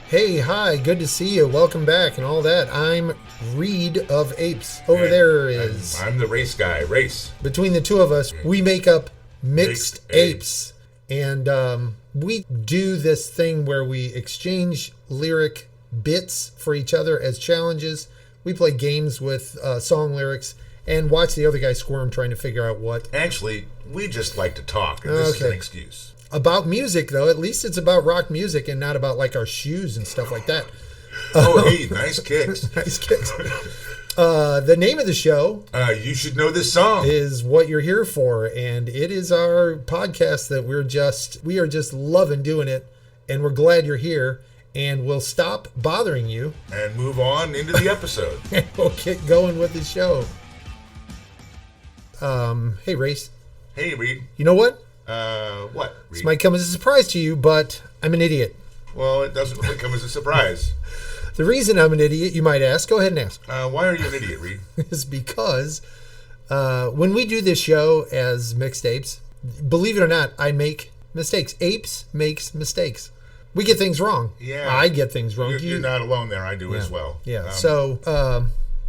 Hey, hi, good to see you. Welcome back and all that. I'm Reed of Apes. Over And- there and is... I'm the race guy. Race. Between the two of us, we make up Mixed Mixed Apes. And we do this thing where we exchange lyric bits for each other as challenges. We play games with song lyrics and watch the other guy squirm trying to figure out what. Actually, we just like to talk, and this is an Okay. excuse. About music, though, at least it's about rock music and not about like our shoes and stuff like that. Oh, hey, nice kicks. Nice kicks. The name of the show You should know this song. is What You're Here For, and it is our podcast that we are just loving doing it, and we're glad you're here, and we'll stop bothering you And move on into the episode. and we'll get going with the show. Hey, Race, Hey, Reed. you know what? What, Reed? This might come as a surprise to you, but I'm an idiot. Well, it doesn't really come as a surprise. The reason I'm an idiot, you might ask, go ahead and ask, Why are you an idiot, Reed? is because when we do this show as Mixed Apes, believe it or not, I make mistakes. Apes makes mistakes. We get things wrong. Yeah. I get things wrong. You're not alone there. I do as well. Yeah.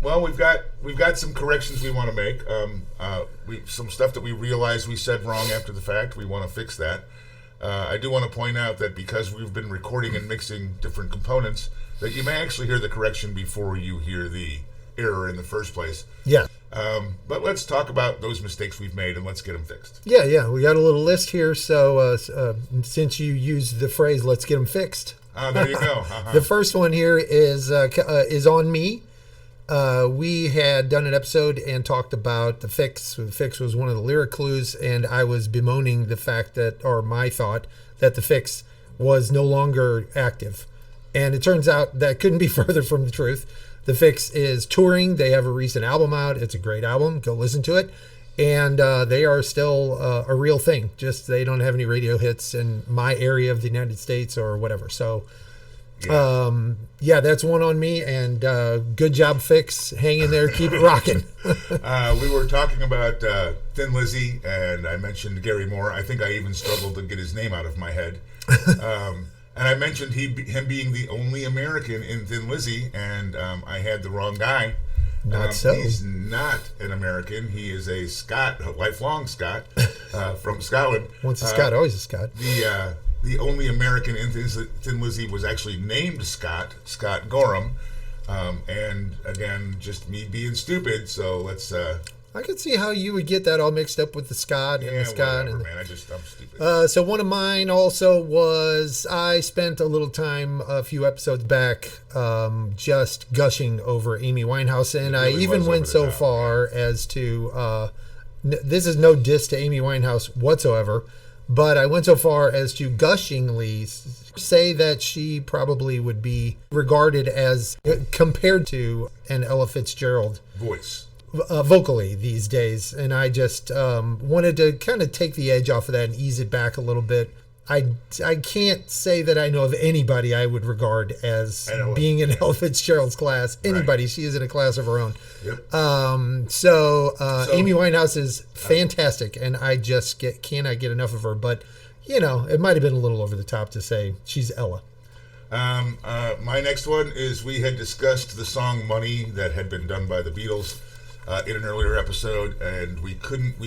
Well, we've got some corrections we want to make. Some stuff that we realized we said wrong after the fact. We want to fix that. I do want to point out that because we've been recording and mixing different components, that you may actually hear the correction before you hear the error in the first place. Yeah. But let's talk about those mistakes we've made and let's get them fixed. Yeah. We got a little list here. So since you used the phrase, let's get them fixed. There you go. The first one here is on me. We had done an episode and talked about the fix. The fix was one of the lyric clues, and I was bemoaning the fact that, or my thought, that the fix was no longer active. And it turns out that couldn't be further from the truth. The fix is touring. They have a recent album out. It's a great album. Go listen to it. And they are still a real thing. Just they don't have any radio hits in my area of the United States or whatever. So... yeah, that's one on me, and good job, Fix. Hang in there, keep it rocking. We were talking about Thin Lizzy, and I mentioned Gary Moore. I think I even struggled to get his name out of my head. And I mentioned him being the only American in Thin Lizzy, and I had the wrong guy. Not so. He's not an American. He is a Scot, a lifelong Scot from Scotland. Once a Scot, always a Scot. The only American in Thin Lizzy was actually named Scott Gorham. And again, just me being stupid. So let's. I could see how you would get that all mixed up with the Scot and the Scot. Whatever, man. I'm stupid. So one of mine also was I spent a little time a few episodes back just gushing over Amy Winehouse, and I really even was went over the so top, far as to this is no diss to Amy Winehouse whatsoever, but I went so far as to gushingly say that she probably would be regarded as compared to an Ella Fitzgerald Voice. Vocally these days, and I just wanted to kind of take the edge off of that and ease it back a little bit. I can't say that I know of anybody I would regard as being in Ella Fitzgerald's class. Anybody, right. She is in a class of her own. Yep. So Amy Winehouse is fantastic, and I just cannot get enough of her. But it might have been a little over the top to say she's Ella. My next one is we had discussed the song "Money" that had been done by the Beatles. In an earlier episode, and we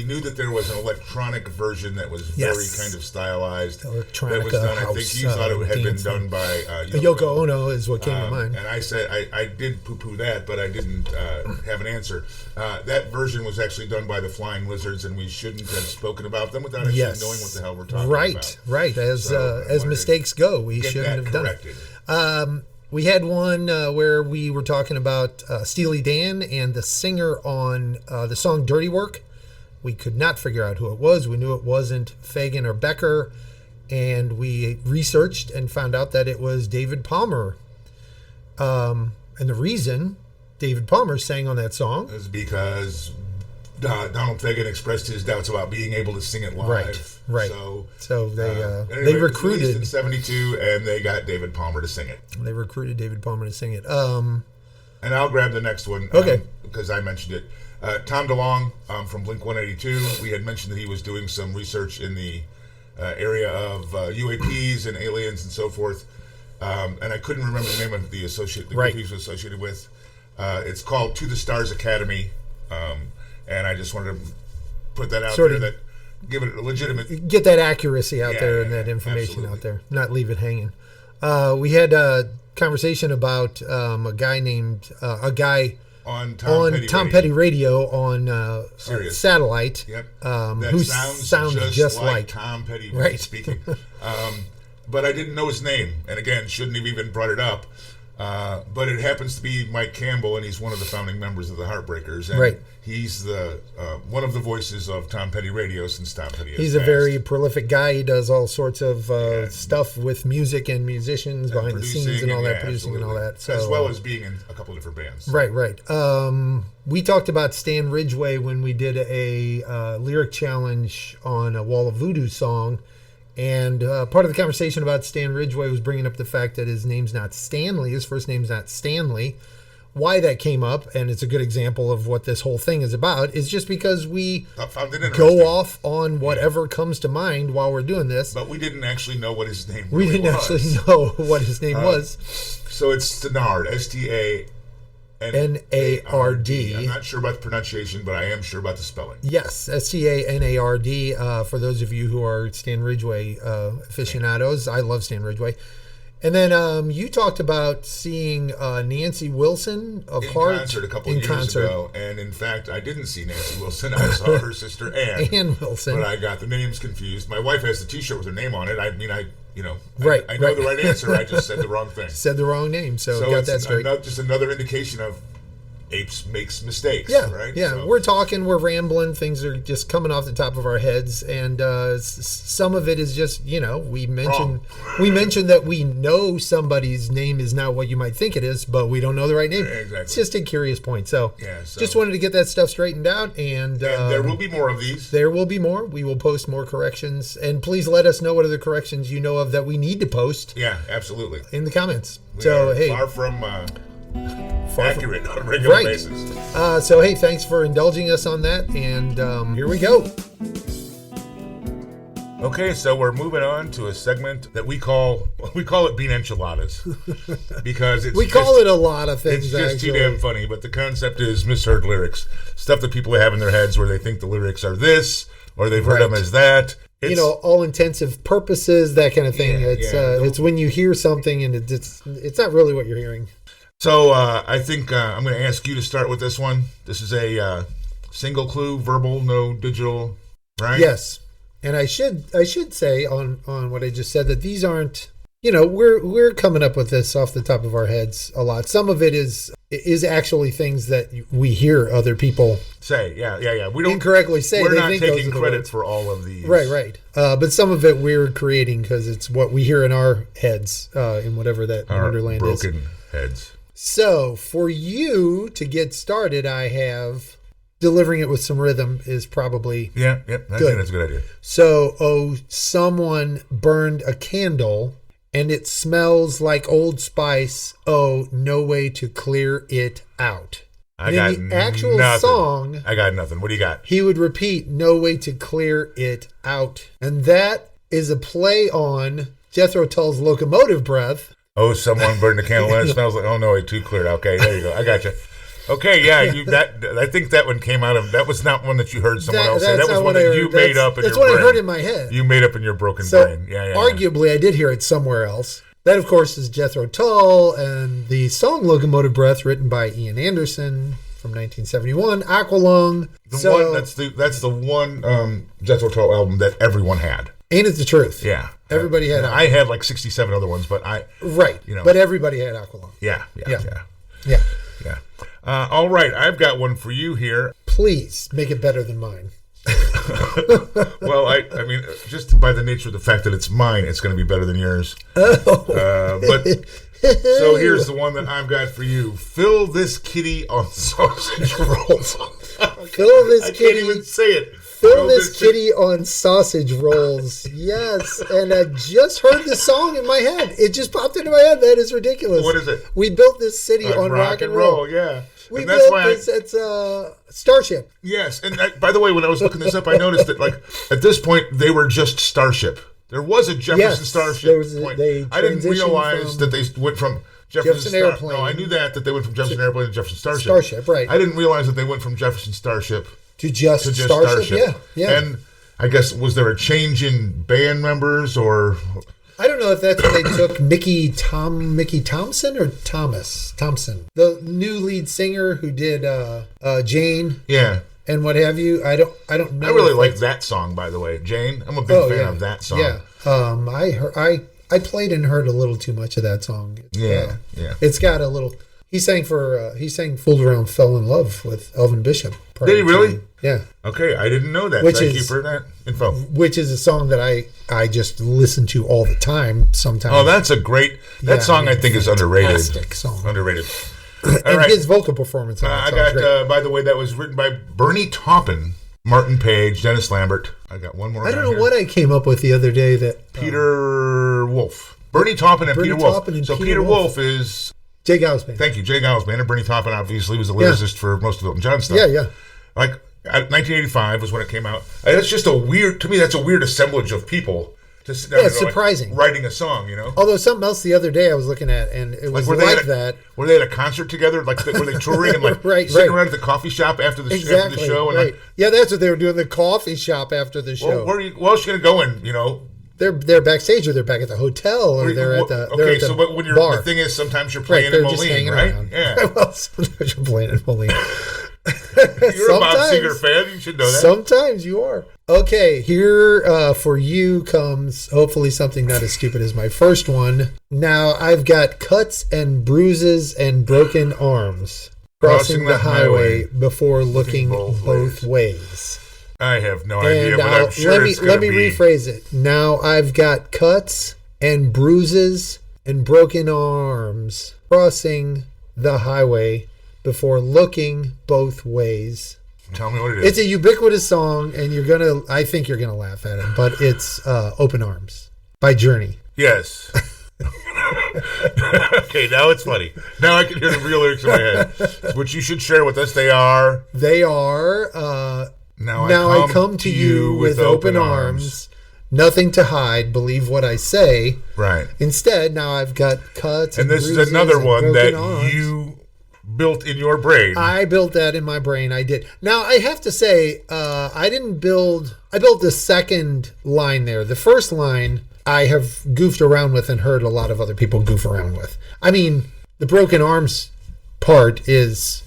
knew that there was an electronic version that was very kind of stylized. Electronica that was done. house, I think you thought it had been done by Yoko Ono is what came to mind. And I said I did poo-poo that, but I didn't have an answer. That version was actually done by the Flying Lizards, and we shouldn't have spoken about them without actually knowing what the hell we're talking about. Right. As mistakes go, we shouldn't have done it. We had one where we were talking about Steely Dan and the singer on the song Dirty Work. We could not figure out who it was. We knew it wasn't Fagan or Becker. And we researched and found out that it was David Palmer. And the reason David Palmer sang on that song is because Donald Fagen expressed his doubts about being able to sing it live. Right. So they recruited it was released in '72, and they got David Palmer to sing it. They recruited David Palmer to sing it. And I'll grab the next one. Okay. Because I mentioned it. Tom DeLonge from Blink-182. We had mentioned that he was doing some research in the area of UAPs and aliens and so forth. and I couldn't remember the name of the group Right. he was associated with. It's called To the Stars Academy, and I just wanted to put that out there, that give it a legitimate... Get that accuracy out there and that information out there, not leave it hanging. We had a conversation about a guy on Tom Petty Radio on satellite. Yep. Who sounds just like Tom Petty when speaking. But I didn't know his name, and again, shouldn't have even brought it up. But it happens to be Mike Campbell, and he's one of the founding members of the Heartbreakers. And he's the one of the voices of Tom Petty Radio since Tom Petty has He's passed. a very prolific guy. He does all sorts of stuff with music and musicians behind the scenes and all that, producing and all that. So, as well as being in a couple of different bands. Right. We talked about Stan Ridgway when we did a lyric challenge on a Wall of Voodoo song. And part of the conversation about Stan Ridgway was bringing up the fact that his name's not Stanley. His first name's not Stanley. Why that came up, and it's a good example of what this whole thing is about, is just because we go off on whatever comes to mind while we're doing this. But we didn't actually know what his name was. We didn't actually know what his name was. So it's Stanard, Stanard. I'm not sure about the pronunciation, but I am sure about the spelling. Yes, Stanard. For those of you who are Stan Ridgway aficionados, I love Stan Ridgway. And then you talked about seeing Nancy Wilson of Heart in concert a couple of years ago. And in fact, I didn't see Nancy Wilson. I saw her sister Ann Wilson. But I got the names confused. My wife has the T-shirt with her name on it. I mean, I know the right answer. I just said the wrong thing. Said the wrong name, so got that straight. Just another indication of apes makes mistakes. Yeah, right. Yeah, so. We're talking, we're rambling. Things are just coming off the top of our heads, and some of it is just we mentioned that we know somebody's name is not what you might think it is, but we don't know the right name. Exactly. It's just a curious point. So, just wanted to get that stuff straightened out, and there will be more of these. There will be more. We will post more corrections, and please let us know what other corrections you know of that we need to post. Yeah, absolutely. In the comments. We are far from accurate on a regular basis. So hey, thanks for indulging us on that, and here we go. Okay, so we're moving on to a segment that we call it Bean Enchiladas because we call it a lot of things. It's just too damn funny, but the concept is misheard lyrics, stuff that people have in their heads where they think the lyrics are this or they've heard them as that. It's, all intensive purposes, that kind of thing. It's when you hear something and it's not really what you're hearing. So I think I'm going to ask you to start with this one. This is a single clue, verbal, no digital, right? Yes. And I should say on what I just said that these aren't, we're coming up with this off the top of our heads a lot. Some of it is actually things that we hear other people say. Yeah. We don't incorrectly say. We're not taking credit for all of these. Right. But some of it we're creating because it's what we hear in our heads, in whatever that our wonderland is. Broken heads. So for you to get started, I have delivering it with some rhythm is probably I think that's a good idea. So, someone burned a candle and it smells like Old Spice. Oh, no way to clear it out. I got the actual nothing. Song. I got nothing. What do you got? He would repeat, "No way to clear it out," and that is a play on Jethro Tull's "Locomotive Breath." Oh, someone burned a candle and it smells like. Oh no, it too cleared. Okay, there you go. I got you. Okay, yeah, I think that one came out of. That was not one that you heard someone else say. That was one that you made up in your brain. That's what I heard in my head. You made up in your broken brain. Yeah. Arguably, I did hear it somewhere else. That, of course, is Jethro Tull, and the song "Locomotive Breath," written by Ian Anderson from 1971. Aqualung. That's the one Jethro Tull album that everyone had. Ain't it the truth? Yeah, everybody had. I had like 67 other ones, but but everybody had Aqualung. Yeah. All right, I've got one for you here. Please make it better than mine. Well, I mean, just by the nature of the fact that it's mine, it's going to be better than yours. But so here's the one that I've got for you. Fill this kitty on sausage rolls. Fill this kitty. I can't even say it. Fill this kitty on sausage rolls. Yes, and I just heard the song in my head. It just popped into my head. That is ridiculous. What is it? We built this city on rock and roll. Yeah. We built this. It's Starship. Yes, and by the way, when I was looking this up, I noticed that like at this point they were just Starship. There was a Jefferson Starship point. I didn't realize that they went from Jefferson Airplane. No, I knew that they went from Jefferson Airplane to Jefferson Starship. Starship, right. I didn't realize that they went from Jefferson Starship to just Starship. Yeah. And I guess, was there a change in band members, or... I don't know if that's when they took Mickey Thompson or Thompson, the new lead singer who did Jane. Yeah. And what have you? I don't know. I really like that song, by the way, Jane. I'm a big fan of that song. Yeah. I played and heard a little too much of that song. Yeah. It's got a little. He sang "Fooled Around, Fell in Love" with Elvin Bishop. Did he really? Yeah. Okay, I didn't know that. Thank you for that info. Which is a song that I just listen to all the time. Sometimes. Oh, that's a great. That song I think is underrated. Fantastic song. Underrated. And his vocal performance on that I got. By the way, that was written by Bernie Taupin, Martin Page, Dennis Lambert. I got one more. I don't know what I came up with the other day. That Peter Wolf, Bernie Taupin, and Peter Wolf. So Peter Wolf is Jay Gow's band. Thank you, Jay Gow's band, and Bernie Taupin obviously was a lyricist for most of Elton John stuff. Yeah. Like 1985 was when it came out. And that's just to me, that's a weird assemblage of people to sit down and it's surprising. Writing a song, Although something else the other day I was looking at, and it was that. Were they at a concert together? Like, were they touring and sitting around at the coffee shop after the show? And that's what they were doing, the coffee shop after the show. Where else are you going to go in, They're backstage, or they're back at the hotel, or they're at the when you're bar. The thing is, sometimes you're playing in Moline, right? Around. Yeah. Well, sometimes you're playing in Moline. You're a Bob Seger fan. You should know that. Sometimes you are. Okay, here for you comes hopefully something not as stupid as my first one. Now, I've got cuts and bruises and broken arms crossing the highway before looking both ways. I have no idea, but I'm sure let me rephrase it. Now, I've got cuts and bruises and broken arms crossing the highway before looking both ways. Tell me what it is. It's a ubiquitous song, and I think you're gonna laugh at it, but it's "Open Arms" by Journey. Yes. Okay, now it's funny. Now I can hear the real lyrics in my head, which you should share with us. They are. Now I come to you with open arms. Nothing to hide, believe what I say. Right. Instead, now I've got cuts and this bruises is another one that arms. You built in your brain. I built that in my brain. I did. Now, I have to say, I built the second line there. The first line I have goofed around with and heard a lot of other people goof around with. I mean, the broken arms part is,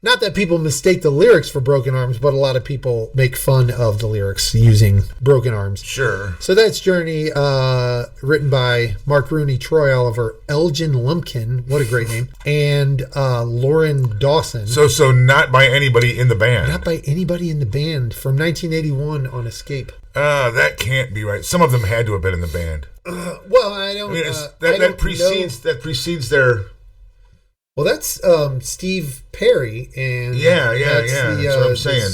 not that people mistake the lyrics for broken arms, but a lot of people make fun of the lyrics using broken arms. Sure. So that's Journey, written by Mark Rooney, Troy Oliver, Elgin Lumpkin, what a great name, and Lauren Dawson. So not by anybody in the band. Not by anybody in the band, from 1981 on Escape. That can't be right. Some of them had to have been in the band. Well, I don't. That precedes their. Well, that's Steve Perry, and that's what I'm saying.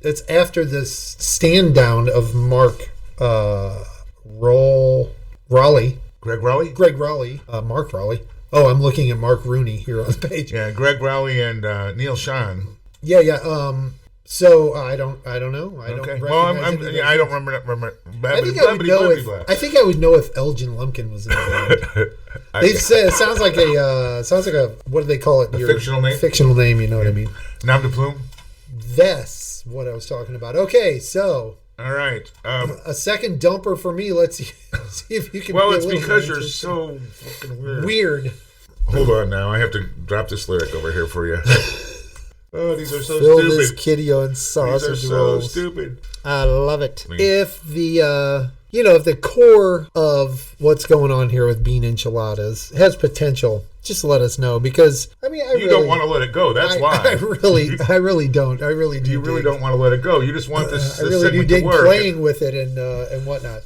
It's after this stand down of Mark Raleigh. Greg Raleigh? Greg Raleigh. Mark Raleigh. Oh, I'm looking at Mark Rooney here on the page. Yeah, Greg Raleigh and Neil Schon. Yeah. So I don't know. I okay. don't. Well, I don't remember. I think I would know if Elgin Lumpkin was in the band. They said it sounds like a what do they call it? A fictional name. Fictional name. You know what I mean? Nom de plume. That's what I was talking about. Okay, so. All right. A second dumper for me. Let's see if you can. Well, it's because you're so fucking weird. Hold on now. I have to drop this lyric over here for you. Oh, these are so Fill stupid. This kitty on sausage these are rolls. so stupid. I love it. If the if the core of what's going on here with Bean Enchiladas has potential, just let us know, because I really don't want to let it go. That's why. I really don't. I really do. You really don't want to let it go. You just want this. I really do dig playing with it and whatnot.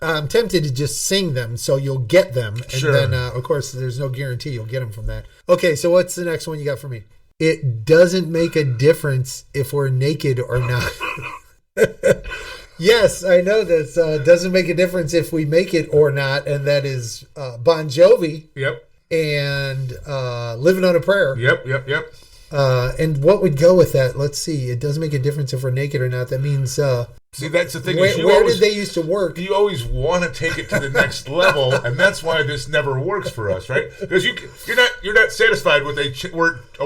I'm tempted to just sing them so you'll get them, and then of course there's no guarantee you'll get them from that. Okay, so what's the next one you got for me? It doesn't make a difference if we're naked or not. Yes, I know this. Doesn't make a difference if we make it or not, and that is Bon Jovi. Yep. And Living on a Prayer. Yep. And what would go with that? Let's see. It doesn't make a difference if we're naked or not. That means See, that's the thing. Where did they used to work? You always want to take it to the next level, and that's why this never works for us, right? Because you're not satisfied with a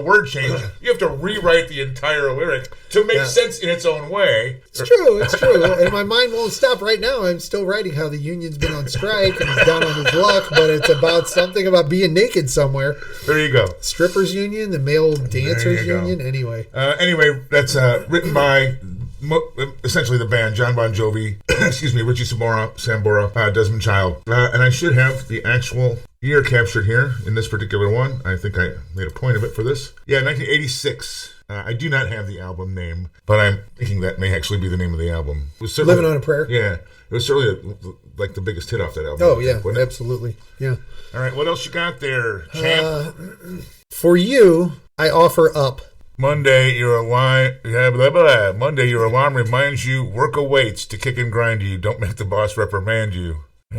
word change. You have to rewrite the entire lyric to make sense in its own way. It's true. And my mind won't stop. Right now, I'm still writing how the union's been on strike and he's down on his luck, but it's about something about being naked somewhere. There you go. Strippers union, the male dancers union. Anyway, that's written by essentially the band, John Bon Jovi, Richie Sambora, Desmond Child. And I should have the actual year captured here in this particular one. I think I made a point of it for this. Yeah, 1986. I do not have the album name, but I'm thinking that may actually be the name of the album. It was Living on a Prayer? Yeah. It was certainly like the biggest hit off that album. Oh, yeah, absolutely. Yeah. All right, what else you got there, champ? For you, I offer up. Monday, your alarm. Monday, your alarm reminds you. Work awaits to kick and grind you. Don't make the boss reprimand you. I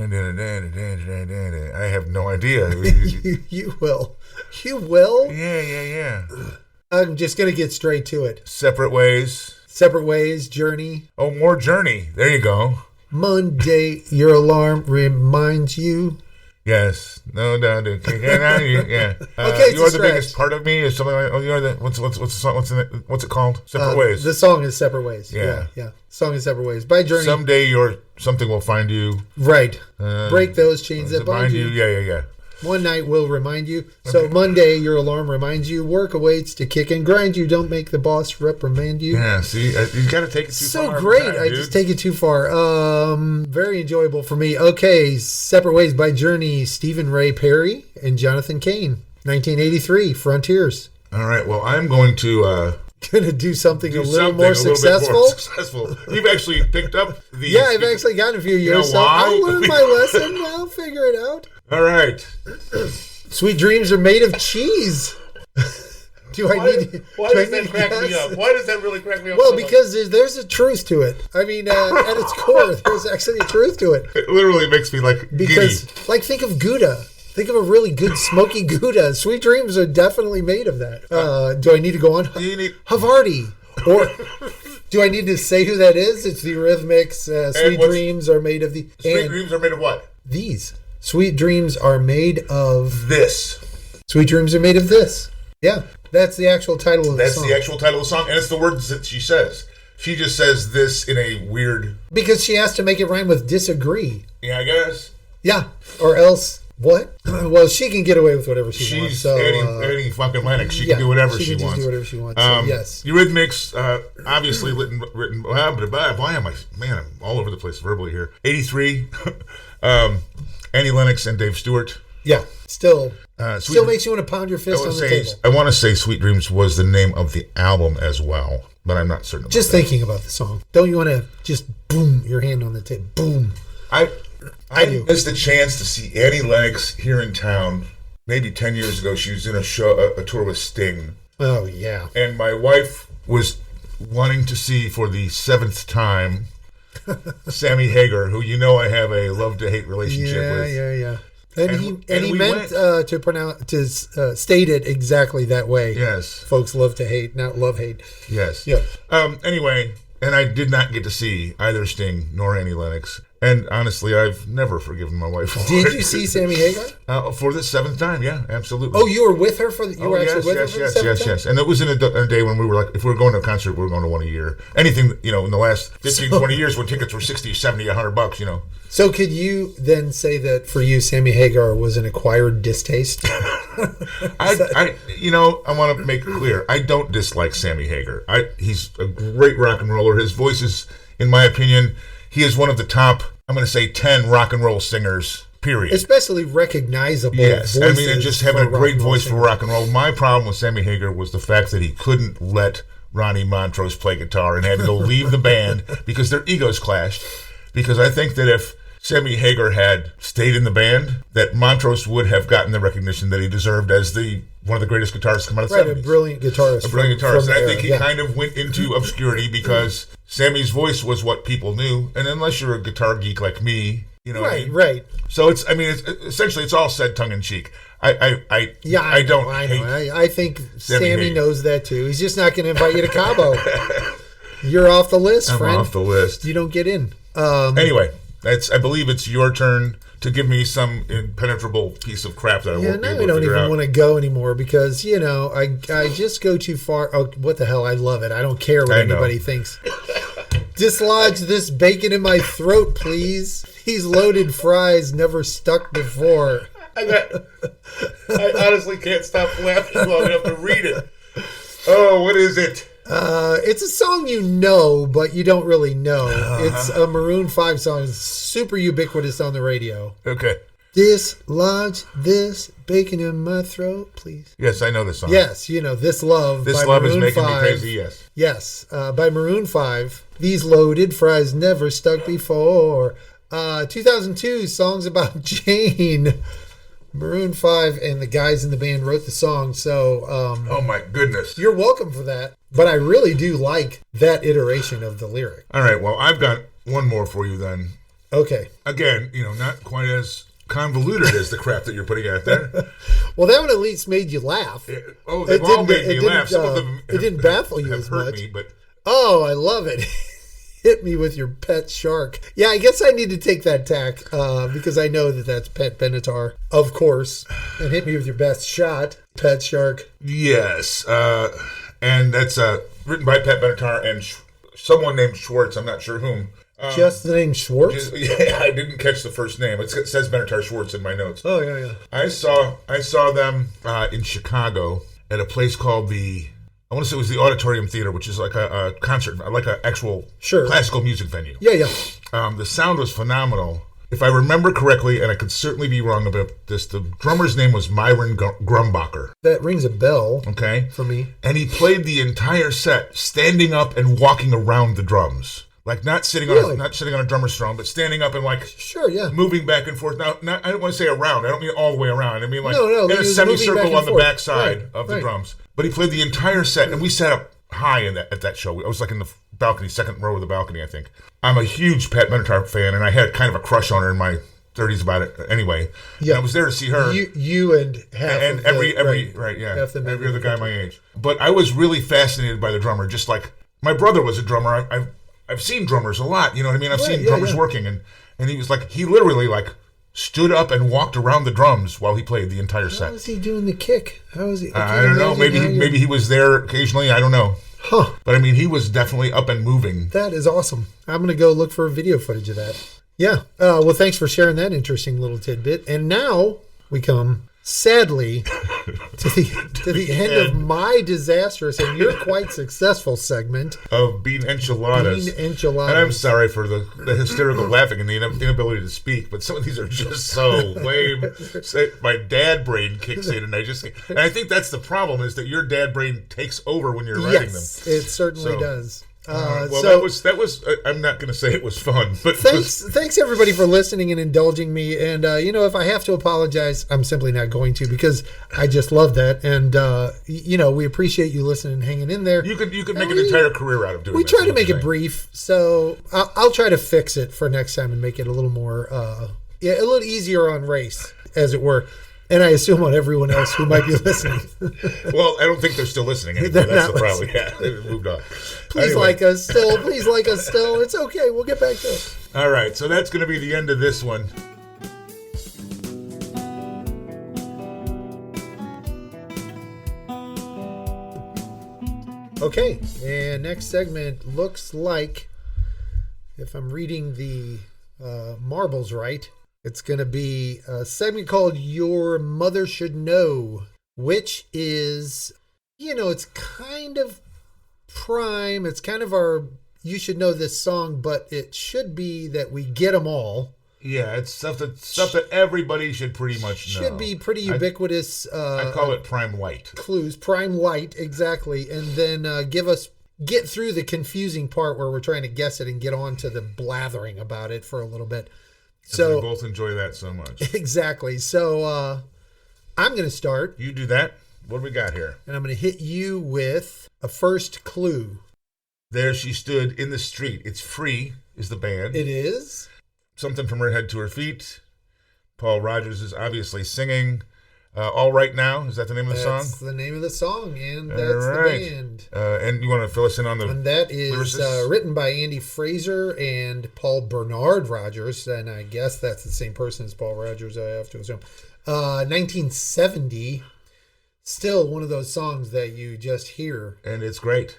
have no idea. You will. You will. Yeah. I'm just gonna get straight to it. Separate ways. Journey. Oh, more Journey. There you go. Monday, your alarm reminds you. Yes. No. Yeah. Okay, you are the biggest part of me. Is something like you are the what's the song? What's it called? Separate Ways. The song is Separate Ways. Yeah. Song is Separate Ways by Journey. Someday something will find you. Right. Break those chains that bind you. Yeah. One night will remind you. So Monday, your alarm reminds you. Work awaits to kick and grind you. Don't make the boss reprimand you. Yeah, see, you got to take it too far. So great. I just take it too far. Very enjoyable for me. Okay, Separate Ways by Journey, Stephen Ray Perry and Jonathan Cain. 1983, Frontiers. All right, well, I'm going to... Gonna do something a little more successful. You've actually picked up the... Yeah, I've actually gotten a few years. So I'll learn my lesson. I'll figure it out. All right. Sweet dreams are made of cheese. Why does that crack me up? Why does that really crack me up? Well, because there's a truth to it. I mean, at its core, there's actually a truth to it. It literally makes me giddy. Think of Gouda. Think of a really good smoky Gouda. Sweet dreams are definitely made of that. Do I need to go on? Havarti. Or do I need to say who that is? It's the Eurythmics. Sweet dreams are made of the... Sweet dreams are made of what? These. Sweet dreams are made of... This. Sweet dreams are made of this. Yeah. That's the actual title of the song. That's the actual title of the song, and it's the words that she says. She just says this in a weird... Because she has to make it rhyme with disagree. Yeah, I guess. Yeah. Or else... What? Well, she can get away with whatever she wants. She's Annie fucking Lennox. She can do whatever she wants. She can do whatever she wants. So yes. Eurythmics, obviously written. Why am I? Man, I'm all over the place verbally here. 83. Annie Lennox and Dave Stewart. Yeah. Still makes you want to pound your fist on the table. I want to say "Sweet Dreams" was the name of the album as well, but I'm not certain. Just thinking about the song, don't you want to just boom your hand on the table? Boom. I missed a chance to see Annie Lennox here in town. Maybe 10 years ago, she was in a tour with Sting. Oh, yeah. And my wife was wanting to see for the 7th time Sammy Hagar, who I have a love-to-hate relationship with. Yeah. And he meant to state it exactly that way. Yes. Folks love to hate, not love-hate. Yes. Yeah. Anyway, and I did not get to see either Sting nor Annie Lennox. And honestly, I've never forgiven my wife for it. Did you see Sammy Hagar? For the 7th time, yeah, absolutely. Oh, you were with her for the 7th time? Yes. And it was in a day when we were like, if we were going to a concert, we were going to one a year. Anything, in the last 15, 20 years when tickets were 60, 70, $100, So could you then say that for you, Sammy Hagar was an acquired distaste? I want to make it clear. I don't dislike Sammy Hagar. He's a great rock and roller. His voice is, in my opinion, he is one of the top, I'm going to say 10 rock and roll singers, period. Especially recognizable voices. Yes, and just having a great voice for rock and roll. My problem with Sammy Hagar was the fact that he couldn't let Ronnie Montrose play guitar and had to go leave the band because their egos clashed. Because I think that if Sammy Hagar had stayed in the band, that Montrose would have gotten the recognition that he deserved as one of the greatest guitarists to come out of the 70s. A brilliant guitarist. And I think he kind of went into obscurity because Sammy's voice was what people knew. And unless you're a guitar geek like me, Right. So it's essentially all said tongue in cheek. I think Sammy knows that too. He's just not going to invite you to Cabo. You're off the list, I'm friend. off the list. You don't get in. Anyway, I believe it's your turn to give me some impenetrable piece of crap that I won't be able to figure out. Now I don't even want to go anymore because, I just go too far. Oh, what the hell? I love it. I don't care what anybody thinks. Dislodge this bacon in my throat, please. These loaded fries never stuck before. I honestly can't stop laughing long enough to read it. Oh, what is it? It's a song you know, but you don't really know. It's a Maroon 5 song. It's super ubiquitous on the radio. Okay. Dislodge this bacon in my throat, please. Yes, I know this song. Yes, This Love This by Love Maroon is making 5. me crazy, yes. Yes, by Maroon 5. These loaded fries never stuck before. 2002, Songs About Jane. Maroon 5 and the guys in the band wrote the song, so... oh my goodness. You're welcome for that. But I really do like that iteration of the lyric. All right, well, I've got one more for you then. Okay. Again, not quite as convoluted as the crap that you're putting out there. Well, that one at least made you laugh. They've all made me laugh. Some of them it didn't baffle you as hurt much. me, but... Oh, I love it. Hit me with your pet shark. Yeah, I guess I need to take that tack because I know that's Pet Benatar, of course. And hit me with your best shot, Pet Shark. Yes. And that's written by Pet Benatar and someone named Schwartz. I'm not sure whom. Just the name Schwartz? Yeah, I didn't catch the first name. It says Benatar Schwartz in my notes. Oh, yeah. I saw them in Chicago at a place called I want to say it was the Auditorium Theater, which is like a concert, like an actual classical music venue. Yeah. The sound was phenomenal. If I remember correctly, and I could certainly be wrong about this, the drummer's name was Myron Grumbacher. That rings a bell. Okay. For me. And he played the entire set standing up and walking around the drums. Like not sitting on a drummer's throne, but standing up and moving back and forth. Now, I don't want to say around. I don't mean all the way around. I mean like in a semicircle on the back side of the drums. But he played the entire set, and we sat up high at that show. I was like in the balcony, second row of the balcony, I think. I'm a huge Pat Benatar fan, and I had kind of a crush on her in my 30s about it. Anyway, and I was there to see her. You and half and of every every other guy my age. But I was really fascinated by the drummer. Just like my brother was a drummer. I've seen drummers a lot, you know what I mean? I've seen drummers working, and he was like, he literally like stood up and walked around the drums while he played the entire set. How was he doing the kick? How was he? I don't know. Maybe he was there occasionally. I don't know. Huh. But I mean, he was definitely up and moving. That is awesome. I'm going to go look for video footage of that. Yeah. Well, thanks for sharing that interesting little tidbit. And now we come, sadly, to the end of my disastrous and you're quite successful segment of Bean Enchiladas. And I'm sorry for the hysterical laughing and the inability to speak, but some of these are just so lame. My dad brain kicks in, and I think that's the problem, is that your dad brain takes over when you're writing them. Yes, it certainly does. That was. I'm not going to say it was fun, but thanks everybody for listening and indulging me. And if I have to apologize, I'm simply not going to, because I just love that. And we appreciate you listening and hanging in there. You could make an entire career out of doing. We try to make it brief, so I'll try to fix it for next time and make it a little more, a little easier on race, as it were. And I assume on everyone else who might be listening. Well, I don't think they're still listening anymore. That's the problem. Yeah, they've moved on. Please like us still. Please like us still. It's okay. We'll get back to it. All right. So that's going to be the end of this one. Okay. And next segment looks like, if I'm reading the marbles right, it's going to be a segment called Your Mother Should Know, which is, it's kind of prime. It's kind of our, you should know this song, but it should be that we get them all. Yeah, it's stuff that everybody should pretty much know. Should be pretty ubiquitous. I call it prime light. Clues, prime light, exactly. And then get through the part where we're trying to guess it and get on to the blathering about it for a little bit. So we both enjoy that so much. Exactly. So I'm going to start. You do that. What do we got here? And I'm going to hit you with a first clue. There she stood in the street. It's Free is the band. It is. Something from her head to her feet. Paul Rogers is obviously singing. All Right Now, is that the name of the song? That's the name of the song, and All that's right. the band. And you want to fill us in on the... And that is written by Andy Fraser and Paul Bernard Rogers, and I guess that's the same person as Paul Rogers, I have to assume. 1970, still one of those songs that you just hear. And it's great.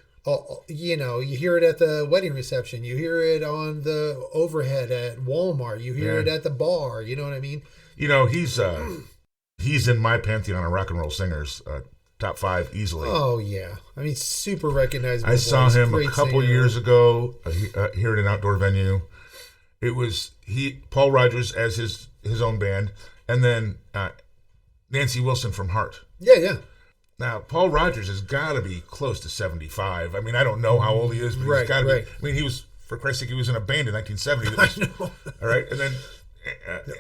You know, you hear it at the wedding reception. You hear it on the overhead at Walmart. You hear it at the bar. You know what I mean? You know, he's in my pantheon of rock and roll singers, top 5 easily. Oh, yeah. I mean, super recognizable. I saw him a couple singer. years ago here at an outdoor venue. It was Paul Rogers as his own band, and then Nancy Wilson from Heart. Yeah. Now, Paul Rogers has got to be close to 75. I mean, I don't know how old he is, but he's got to be. I mean, he was, for Christ's sake, he was in a band in 1970. I know. All right, and then...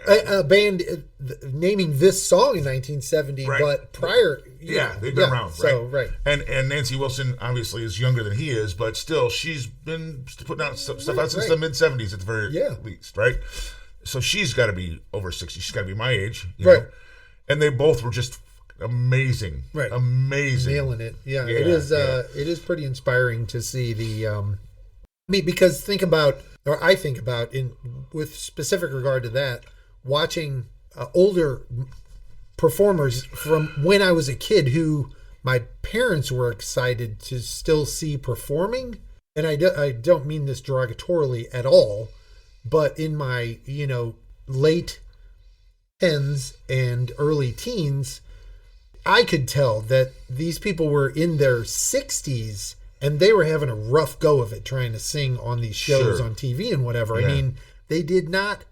a band naming this song in 1970, right. But prior... Yeah, they've been around, right? So, right. And Nancy Wilson, obviously, is younger than he is, but still, she's been putting out stuff out since the mid-70s at the very least, right? So she's got to be over 60. She's got to be my age. You know? And they both were just... amazing, right? Amazing, nailing it. Yeah, it is. It is pretty inspiring to see the. I mean, because I think about with specific regard to that, watching older performers from when I was a kid who my parents were excited to still see performing, and I don't mean this derogatorily at all, but in my late 10s and early teens. I could tell that these people were in their 60s and they were having a rough go of it trying to sing on these shows on TV and whatever. Yeah. I mean, they did not,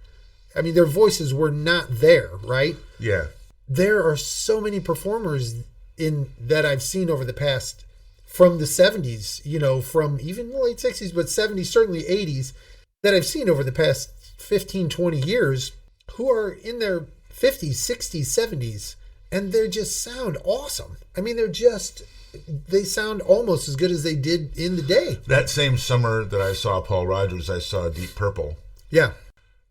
their voices were not there, right? Yeah. There are so many performers that I've seen over the past, from the 70s, from even the late 60s, but 70s, certainly 80s, that I've seen over the past 15, 20 years who are in their 50s, 60s, 70s. And they just sound awesome. I mean, they sound almost as good as they did in the day. That same summer that I saw Paul Rogers, I saw Deep Purple. Yeah.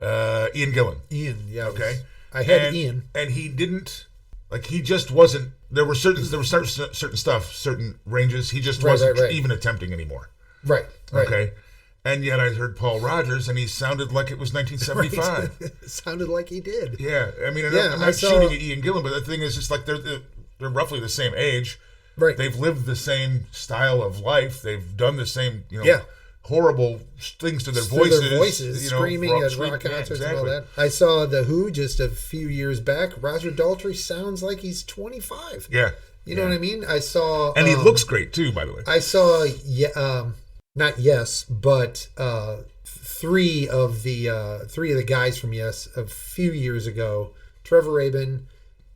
Ian Gillan. Yeah. Okay. I had Ian. And he didn't, he just wasn't, there was certain stuff, certain ranges, he just wasn't even attempting anymore. Right. Okay. And yet I heard Paul Rogers, and he sounded like it was 1975. Right. It sounded like he did. Yeah, I mean, I'm not shooting at Ian Gillan, but the thing is, it's like they're roughly the same age. Right. They've lived the same style of life. They've done the same, horrible things to their voices. Screaming at rock concerts and all that. I saw The Who just a few years back. Roger Daltrey sounds like he's 25. Yeah. You know what I mean? I saw... And he looks great, too, by the way. I saw... not Yes, but three of the guys from Yes a few years ago, Trevor Rabin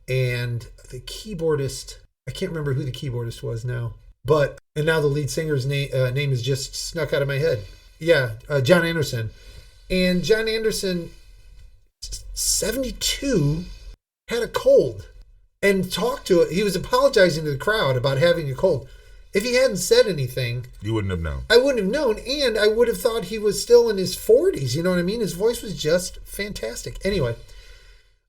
and the keyboardist. I can't remember who the keyboardist was now, and now the lead singer's name is just snuck out of my head. Yeah, John Anderson, and John Anderson, 72, had a cold, and talked to it. He was apologizing to the crowd about having a cold. If he hadn't said anything... You wouldn't have known. I wouldn't have known, and I would have thought he was still in his 40s. You know what I mean? His voice was just fantastic. Anyway.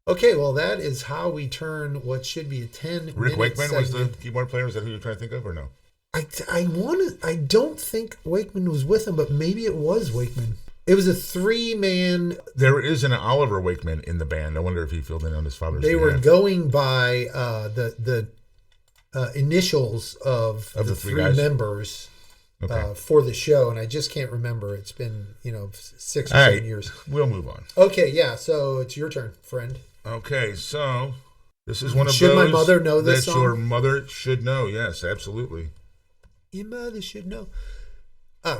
Okay, well, that is how we turn what should be a 10-minute Rick Wakeman segment. was the keyboard player? Is that who you're trying to think of, or no? I don't think Wakeman was with him, but maybe it was Wakeman. It was a 3-man... There is an Oliver Wakeman in the band. I wonder if he filled in on his father's They behalf. were going by the initials of the three members for the show, and I just can't remember. It's been 6 or 7 years. We'll move on. Okay, yeah. So it's your turn, friend. Okay, so this is one of should those my mother know this that song? Your mother should know. Yes, absolutely. Your mother should know.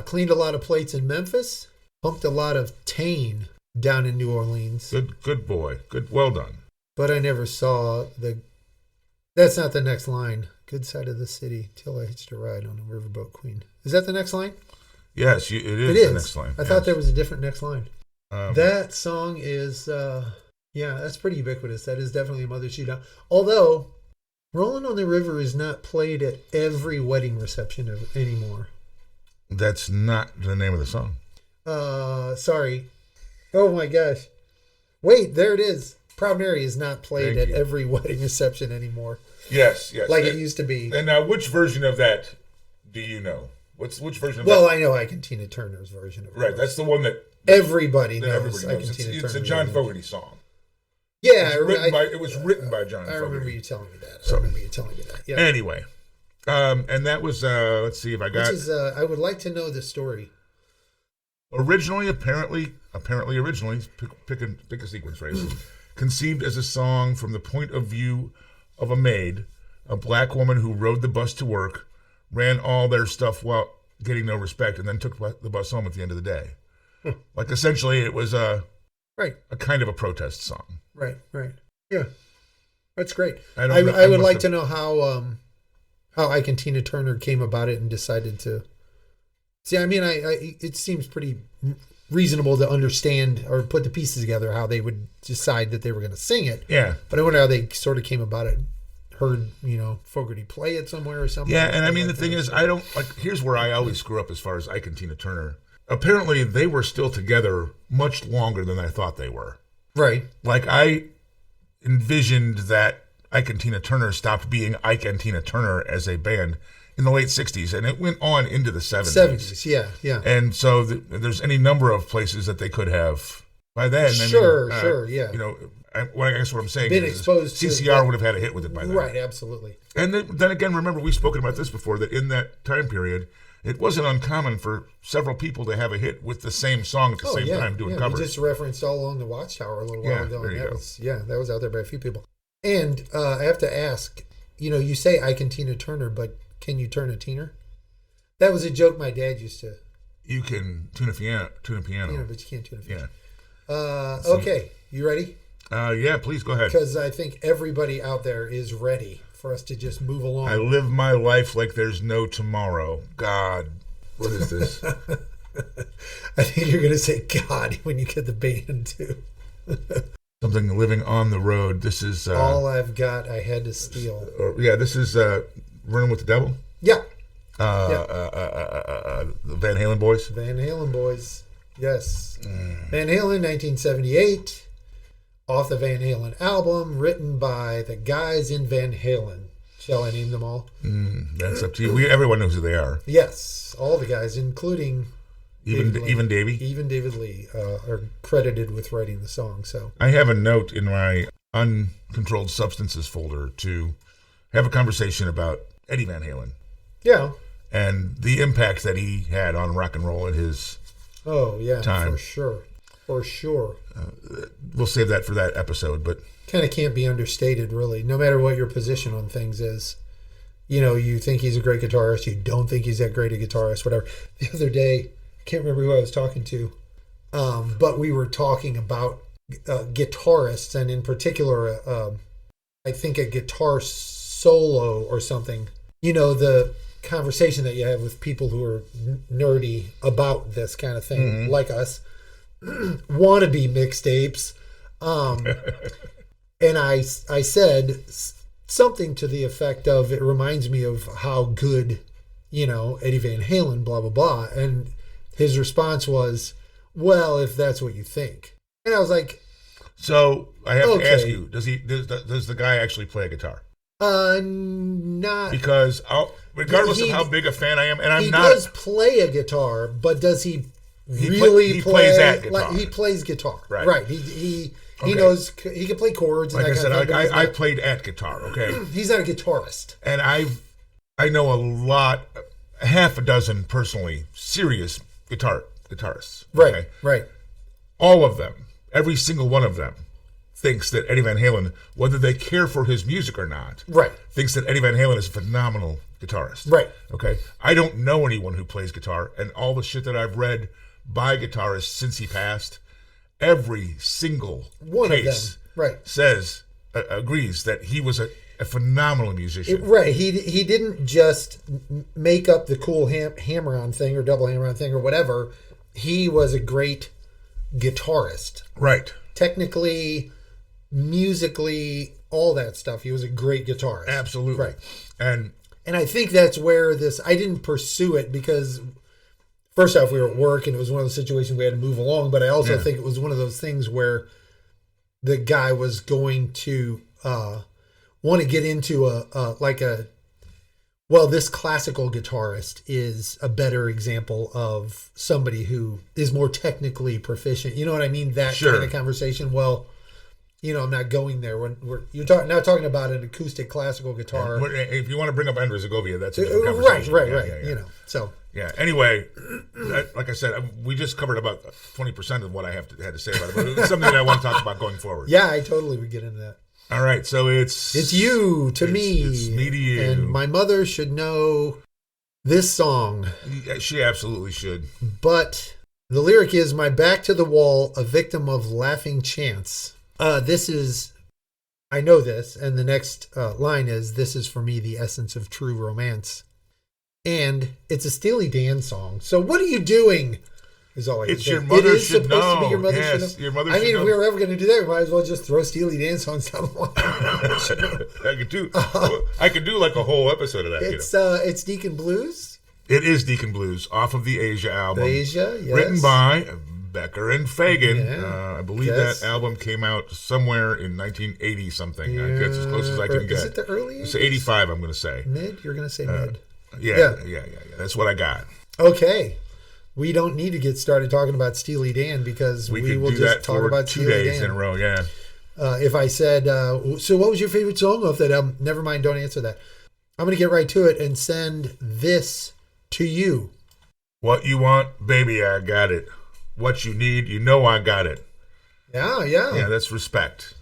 Cleaned a lot of plates in Memphis. Pumped a lot of Tane down in New Orleans. Good boy. Good, well done. But I never saw the... That's not the next line. Good side of the city till I hitched a ride on a riverboat queen. Is that the next line? Yes, it is the next line. I thought there was a different next line. That song is, that's pretty ubiquitous. That is definitely a Mother Should Know. Although, Rolling on the River is not played at every wedding reception anymore. That's not the name of the song. Sorry. Oh my gosh. Wait, there it is. Proud Mary is not played Thank at you. every wedding reception anymore, Yes. like it used to be. And now, which version of that do you know? Which version of Well, that? I know Ike and Tina Turner's version of it. Right, that's the one that Everybody knows everybody Ike knows. and Tina Turner. It's a John Fogerty song. Yeah, It was written by John I Fogerty. remember you telling me that. I remember you telling me that. Yeah. Anyway, and that was let's see if I got. Which is, I would like to know the story. Originally, apparently, pick a sequence phrase. Conceived as a song from the point of view of a maid, a black woman who rode the bus to work, ran all their stuff while getting no respect, and then took the bus home at the end of the day. Like essentially, it was a kind of a protest song. Right. Yeah, that's great. I would like to know how Ike and Tina Turner came about it and decided to. See, I mean, it seems pretty reasonable to understand or put the pieces together how they would decide that they were going to sing it. Yeah. But I wonder how they sort of came about it. Heard, Fogerty play it somewhere or something. Yeah, and I mean, the thing is, I don't, here's where I always screw up as far as Ike and Tina Turner. Apparently, they were still together much longer than I thought they were. Right. Like, I envisioned that Ike and Tina Turner stopped being Ike and Tina Turner as a band in the late 60s, and it went on into the 70s. 70s, yeah. And so there's any number of places that they could have by then. Sure, yeah. I guess what I'm saying Been is exposed to CCR would have had a hit with it by then. Right, absolutely. And then again, remember, we've spoken about this before, that in that time period, it wasn't uncommon for seveal people to have a hit with the same song at the same time doing covers. We just referenced All Along the Watchtower a little while ago. There you go. That was out there by a few people. And I have to ask, you say Ike and Tina Turner, but can you turn a teener? That was a joke my dad used to. You can tune a piano. But you can't tune a piano. Yeah. Okay, you ready? Yeah, please go ahead. Because I think everybody out there is ready for us to just move along. I live my life like there's no tomorrow. God, what is this? I think you're going to say God when you get the band too. Something living on the road. This is All I've Got, I Had to Steal. This is Running with the Devil. Yeah. The Van Halen boys. Van Halen boys. Yes. Van Halen, 1978. Off the Van Halen album, written by the guys in Van Halen. Shall I name them all? That's up to you. Everyone knows who they are. Yes, all the guys, including even Davey. Even David Lee are credited with writing the song. So I have a note in my uncontrolled substances folder to have a conversation about Eddie Van Halen. Yeah. And the impact that he had on rock and roll in his time. For sure. We'll save that for that episode, but kind of can't be understated, really. No matter what your position on things is, you think he's a great guitarist, you don't think he's that great a guitarist, whatever. The other day, I can't remember who I was talking to, but we were talking about guitarists, and in particular, I think a guitar solo or something. The conversation that you have with people who are nerdy about this kind of thing, like us. Wannabe mixtapes, and I said something to the effect of, it reminds me of how good Eddie Van Halen, blah blah blah, and his response was, well, if that's what you think. And I was like, so I have to ask you, does the guy actually play a guitar? Not because regardless of how big a fan I am, and he does play a guitar, but does he really play? Plays that guitar. Like, he plays guitar, right? He knows he can play chords. And like that I said, kind of I played at guitar. Okay, he's not a guitarist, and I know a half a dozen personally serious guitarists. Right, right. All of them, every single one of them, thinks that Eddie Van Halen, whether they care for his music or not, right, thinks that Eddie Van Halen is a phenomenal guitarist. Right. Okay. I don't know anyone who plays guitar, and all the shit that I've read by guitarists since he passed, every single one case of them, says agrees that he was a phenomenal musician. Right. He didn't just make up the cool hammer-on thing or double hammer-on thing or whatever. He was a great guitarist. Right. Technically, musically, all that stuff. He was a great guitarist. Absolutely. Right. And I think that's where I didn't pursue it because first off, we were at work and it was one of those situations we had to move along. But I also think it was one of those things where the guy was going to want to get into this classical guitarist is a better example of somebody who is more technically proficient. You know what I mean? That kind of conversation. Well, I'm not going there. When you're now talking about an acoustic classical guitar. If you want to bring up Andres Segovia, that's a different conversation. Right. Yeah. So. Yeah. Anyway, like I said, we just covered about 20% of what I had to say about it, but it's something that I want to talk about going forward. Yeah, I totally would get into that. All right, so it's you to me. It's me to you. And my mother should know this song. Yeah, she absolutely should. But the lyric is, my back to the wall, a victim of laughing chance. I know this, and the next line is, this is for me the essence of true romance. And it's a Steely Dan song. So what are you doing? Is all I can say. Your mother should know. It is supposed to be your mother should know. Your mother should know. If we were ever going to do that, we might as well just throw Steely Dan songs down the line. I could do like a whole episode of that. It's Deacon Blues. It is Deacon Blues off of the Asia album. Asia, yes. Written by Becker and Fagan. Yeah, I believe that album came out somewhere in 1980 something. Yeah. That's as close as I can get. Is it the early 80s? It's 85, I'm going to say. Mid? You're going to say mid. Yeah. That's what I got. Okay. We don't need to get started talking about Steely Dan because we will just talk about 2 Steely days Dan. in a row, yeah. If I said, so what was your favorite song off that album? Never mind, don't answer that. I'm going to get right to it and send this to you. What you want, baby, I got it. What you need, I got it. Yeah. Yeah, that's Respect.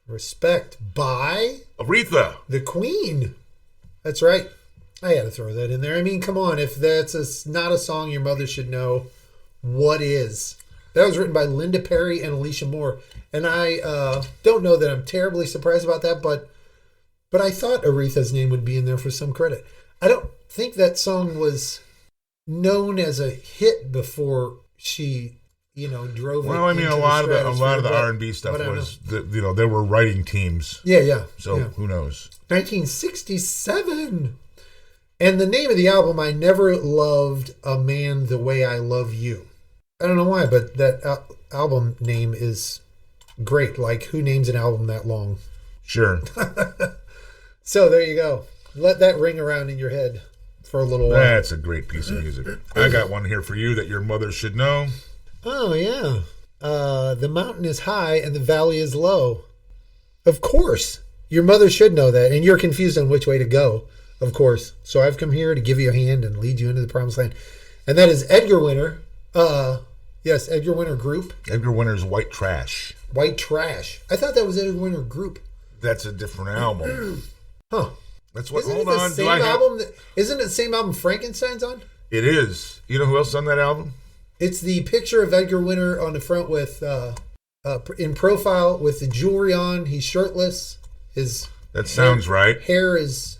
Respect by Aretha. The Queen. That's right. I had to throw that in there. I mean, come on. If that's not a song your mother should know, what is? That was written by Linda Perry and Alicia Moore. And I don't know that I'm terribly surprised about that, but I thought Aretha's name would be in there for some credit. I don't think that song was known as a hit before she, drove it. Well, I mean, a lot of the R&B stuff was, there were writing teams. Yeah. So who knows? 1967. And the name of the album, I Never Loved a Man the Way I Love You. I don't know why, but that album name is great. Like, who names an album that long? Sure. So there you go. Let that ring around in your head for a little while. That's a great piece of music. I got one here for you that your mother should know. Oh, yeah. The mountain is high and the valley is low. Of course. Your mother should know that. And you're confused on which way to go. Of course. So I've come here to give you a hand and lead you into the promised land. And that is Edgar Winter. Yes, Edgar Winter Group. Edgar Winter's White Trash. White Trash. I thought that was Edgar Winter Group. That's a different album. Huh. That's what. Isn't hold it the on. Same album? Isn't it the same album Frankenstein's on? It is. You know who else on that album? It's the picture of Edgar Winter on the front with, in profile with the jewelry on. He's shirtless. That sounds right. Hair is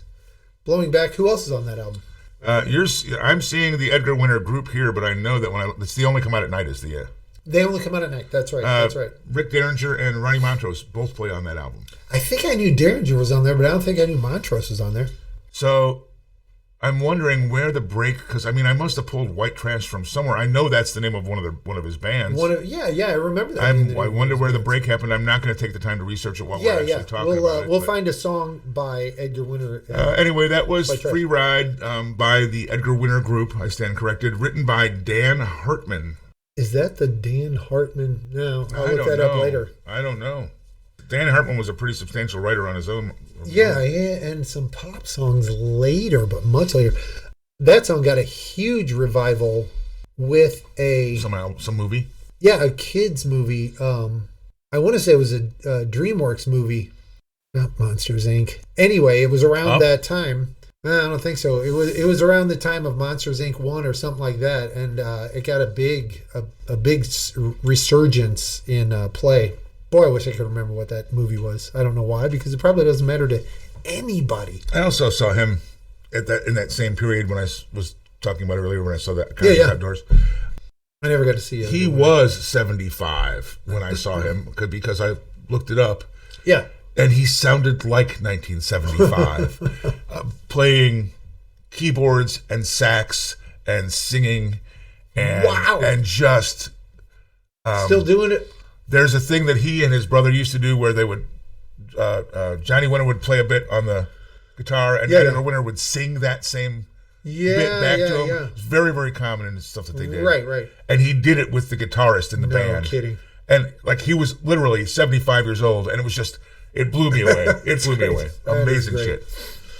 blowing back. Who else is on that album? I'm seeing the Edgar Winter Group here, but I know that it's the Only Come Out at Night is the. They Only Come Out at Night. That's right. That's right. Rick Derringer and Ronnie Montrose both play on that album. I think I knew Derringer was on there, but I don't think I knew Montrose was on there. So I'm wondering where the break, because I must have pulled White Trash from somewhere. I know that's the name of one of his bands. I remember that. I wonder where the break happened. I'm not going to take the time to research it while we're actually talking about it. We'll find a song by Edgar Winter. Anyway, that was Free Ride by the Edgar Winter Group. I stand corrected. Written by Dan Hartman. Is that the Dan Hartman? No, I'll look that up later. I don't know. Dan Hartman was a pretty substantial writer on his own. Yeah, and some pop songs later, but much later. That song got a huge revival with some movie. Yeah, a kids movie. I want to say it was a DreamWorks movie, not Monsters Inc. Anyway, it was around that time. I don't think so. It was around the time of Monsters Inc. 1 or something like that, and it got a big resurgence in play. Boy, I wish I could remember what that movie was. I don't know why, because it probably doesn't matter to anybody. I also saw him in that same period when I was talking about earlier when I saw that kind of Outdoors. I never got to see it. He was 75 when I saw him because I looked it up. Yeah. And he sounded like 1975, playing keyboards and sax and singing and just still doing it. There's a thing that he and his brother used to do where they would, Johnny Winter would play a bit on the guitar, and Edgar Winter would sing that same bit back to him. Yeah. It's very, very common in the stuff that they did. Right. And he did it with the guitarist in the band. No kidding. And like he was literally 75 years old, and it was just, it blew me away. It blew me away. Amazing shit.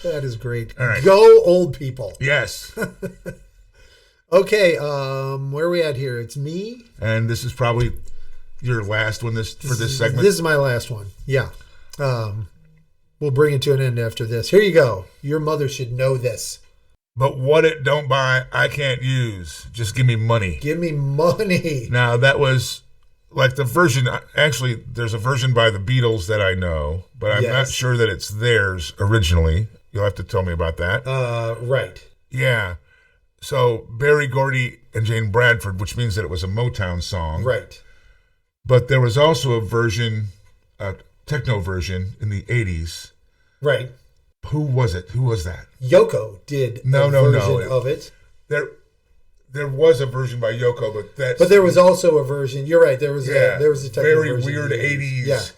That is great. All right. Go old people. Yes. Okay, where are we at here? It's me. And this is probably your last one for this segment. This is my last one. Yeah. We'll bring it to an end after this. Here you go. Your mother should know this. But what it don't buy, I can't use. Just give me money. Give me money. Now, that was like the version. Actually, there's a version by the Beatles that I know, but I'm not sure that it's theirs originally. You'll have to tell me about that. Right. Yeah. So Berry Gordy and Jane Bradford, which means that it was a Motown song. Right. But there was also a version, a techno version in the 80s. Right. Who was it? Who was that? Yoko did a version of it. There was a version by Yoko, but there was also a version. You're right. There was a techno very version. Weird 80s.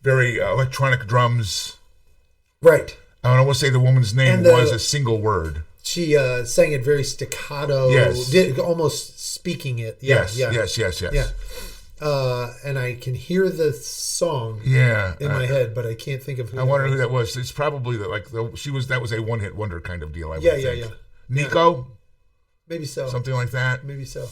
Very electronic drums. Right. I don't want to say the woman's name was a single word. She sang it very staccato. Yes. Almost speaking it. Yes. Yeah. And I can hear the song in my head, but I can't think of who. I wonder who that was. It's probably that was a one-hit wonder kind of deal. I would think. Yeah. Nico, maybe so. Something like that. Maybe so.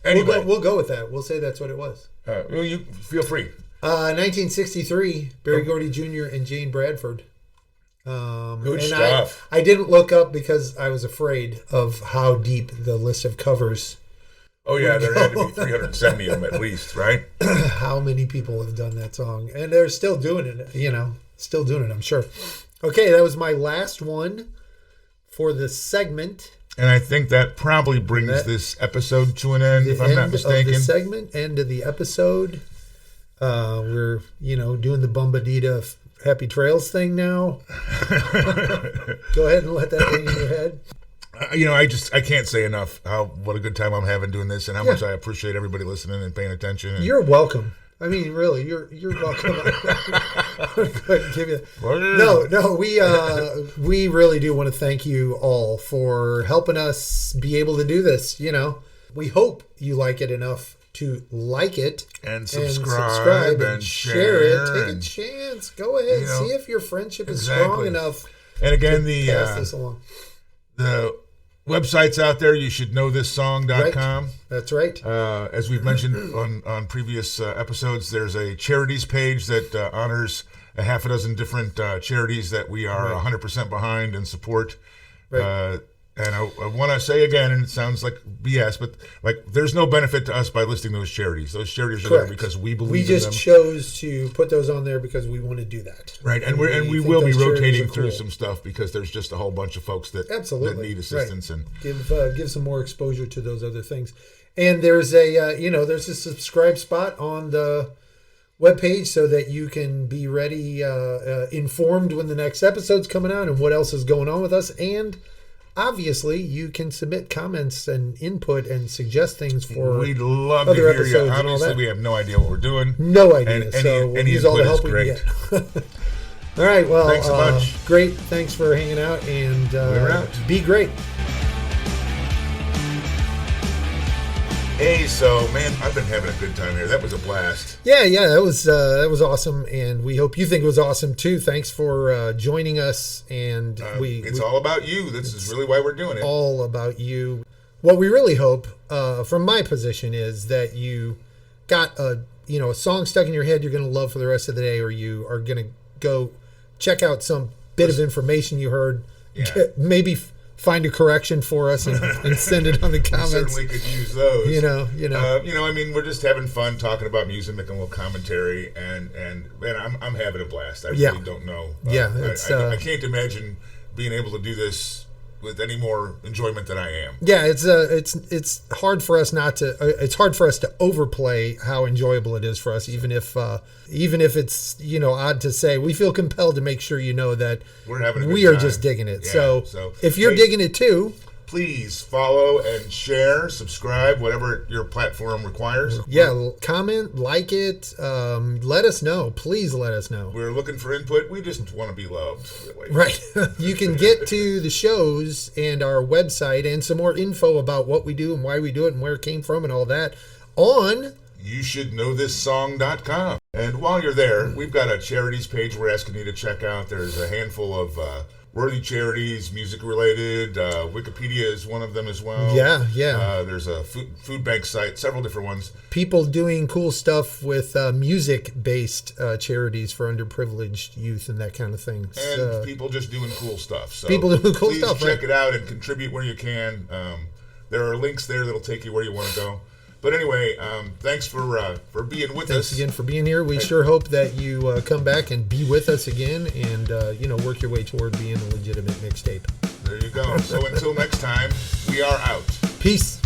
Anyway, we'll go with that. We'll say that's what it was. Well, you feel free. 1963, Berry Gordy Jr. and Jane Bradford. Good stuff. I didn't look up because I was afraid of how deep the list of covers. Oh, yeah, there had to be 370 of them at least, right? How many people have done that song? And they're still doing it, still doing it, I'm sure. Okay, that was my last one for the segment. And I think that probably brings this episode to an end, if I'm not mistaken. Of the segment, end of the episode. We're, doing the Bumbadita Happy Trails thing now. Go ahead and let that ring in your head. I can't say enough what a good time I'm having doing this and how much I appreciate everybody listening and paying attention. You're welcome. I mean, really, you're welcome. Give you no. We really do want to thank you all for helping us be able to do this. We hope you like it enough to like it and subscribe and share it. Take a chance. Go ahead. See if your friendship is strong enough. And again, to pass this along. The website's out there. You should know thisSong.com. Right. That's right. As we've mentioned on previous episodes, there's a charities page that honors a half a dozen different charities that we are 100% behind and support. Right. And I want to say again, and it sounds like BS, but there's no benefit to us by listing those charities. Those charities are there because we believe in them. We just chose to put those on there because we want to do that. Right, and we will be rotating through some stuff because there's just a whole bunch of folks that need assistance and give some more exposure to those other things. And there's there's a subscribe spot on the webpage so that you can be ready, informed when the next episode's coming out and what else is going on with us. And obviously, you can submit comments and input and suggest things for we'd love to hear you. Obviously, we have no idea what we're doing. No idea. And so we'll use all the help we can get. All right. Well, thanks a bunch. Great. Thanks for hanging out and we're out. Be great. Hey, so man, I've been having a good time here. That was a blast. Yeah, that was awesome, and we hope you think it was awesome too. Thanks for joining us, and it's all about you. This is really why we're doing it. All about you. What we really hope, from my position, is that you got a song stuck in your head you're going to love for the rest of the day, or you are going to go check out some bit of information you heard. Yeah. Maybe find a correction for us and send it on the comments. We certainly could use those. I mean, we're just having fun talking about music, making a little commentary, and man, I'm having a blast. I really don't know. I can't imagine being able to do this with any more enjoyment than I am. Yeah, it's hard for us it's hard for us to overplay how enjoyable it is for us, even if it's odd to say. We feel compelled to make sure that we're having a good we are time. just digging it. Yeah, so if you're digging it too, Please follow and share, subscribe, whatever your platform requires. Yeah, comment, like it. Let us know. Please let us know. We're looking for input. We just want to be loved. Really. Right. You can get to the shows and our website and some more info about what we do and why we do it and where it came from and all that on YouShouldKnowThisSong.com. And while you're there, we've got a charities page we're asking you to check out. There's a handful of worthy charities, music-related. Wikipedia is one of them as well. Yeah. There's a food bank site, several different ones. People doing cool stuff with music-based charities for underprivileged youth and that kind of thing. And people just doing cool stuff. So people doing cool please stuff, check right? it out and contribute where you can. There are links there that'll take you where you want to go. But anyway, thanks for being with us. Thanks again for being here. We sure hope that you come back and be with us again and, work your way toward being a legitimate mixtape. There you go. So until next time, we are out. Peace.